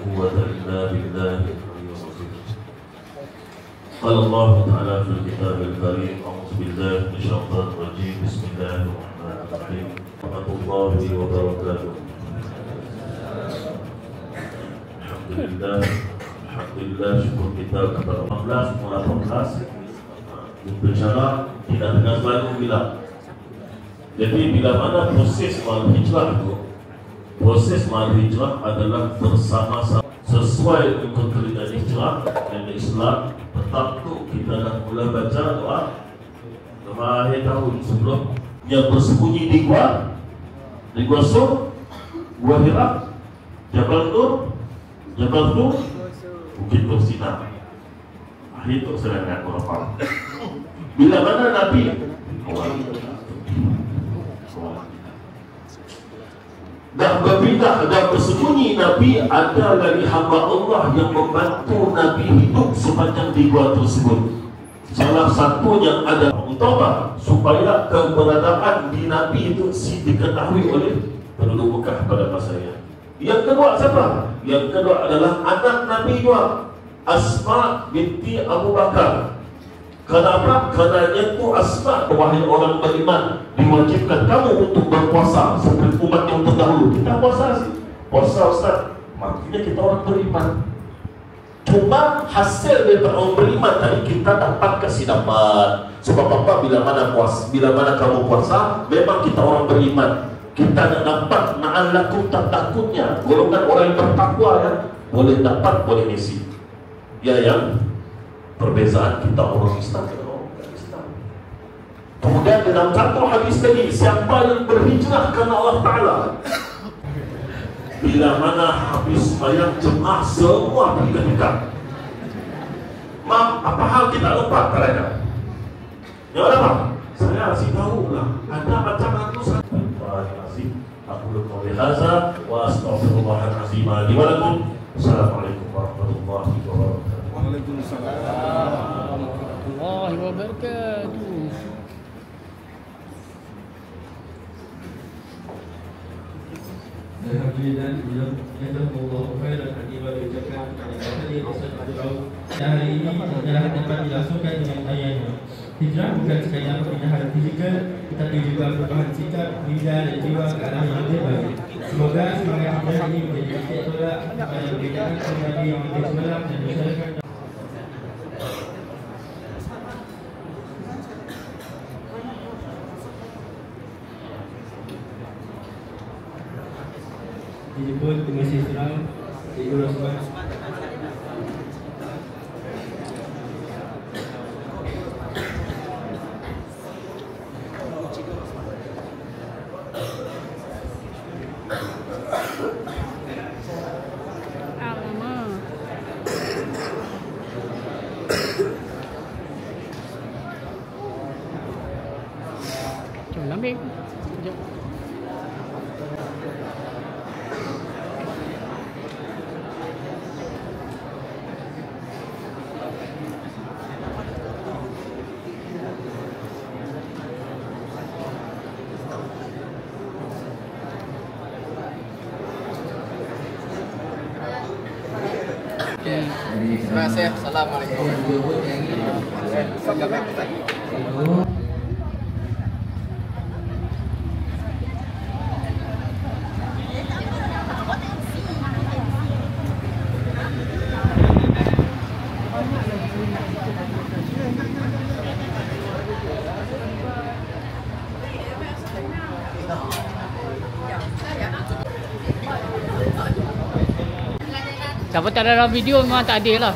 قوة إلا بالله العلي العظيم. قال الله تعالى في الكتاب الكريم: أعوذ بالله من الشيطان الرجيم. بسم الله الرحمن الرحيم. ورحمة الله وبركاته. Alhamdulillah, Alhamdulillah, syukur kita kepada 18 berbicara tidak dengan selalu bilang. Jadi bila mana proses mal hijrah itu, proses mal hijrah adalah bersama-sama sesuai dengan kaidah hijrah dan Islam. Tetap tu kita dah mula baca doa akhir tahun sebelum yang bersembunyi di gua Sur, Gua Hira, Jabal Nur, Jabal Nur, Bukit Tursina. Itu serangan orang. Bila mana Nabi dah berpindah dan bersembunyi, Nabi ada lagi hamba Allah yang membantu Nabi hidup sepanjang di gua tersebut. Salah satu yang ada utama supaya keberadaan di Nabi itu diketahui oleh penduduk Mekah pada masanya. Yang kedua siapa? Yang kedua adalah anak Nabi juga, Asma binti Abu Bakar. Kenapa? Kerana itu Asma, wahai orang beriman, diwajibkan kamu untuk berpuasa seperti umat yang terdahulu. Kita puasa sih, puasa Ustaz, maknanya kita orang beriman. Cuma hasil daripada orang beriman tadi kita dapat kasih dapat. Sebab apa? Bila mana kamu puasa, memang kita orang beriman. Kita nak dapat na'allakum takutnya. Golongan orang yang bertakwa ya, boleh dapat, boleh ngisi. Ya yang perbezaan kita orang Islam dan orang bukan Islam. Kemudian dalam satu hadis tadi, siapa yang berhijrah kerana Allah Ta'ala, bila mana habis bayang jemaah semua pergi ke Mekah. Mam, apa hal kita lupa katanya? Ya apa? Saya kasih tahu lah. Ada macam itu saya. Aku lupa lihaza wa astaghfirullahalazim li wa lakum. Assalamualaikum warahmatullahi wabarakatuh. Waalaikumsalam warahmatullahi wabarakatuh. Alhamdulillah, jazakumullah khairan akibat ucapan dari Ustaz Abdul. Hari ini adalah dapat dilangsungkan dengan ayatnya. Hijrah bukan sekadar perpindahan fizikal, tetapi juga perubahan sikap, minda dan jiwa ke arah yang lebih baik. Semoga semangat hijrah ini menjadi titik tolak kepada perbedaan pribadi yang lebih semalam dan masyarakat. Dijemput Pengisi Serang Ibu Rosman. Jom ambil. Jom. Terima kasih. Assalamualaikum. Siapa tak ada dalam video memang tak adil lah.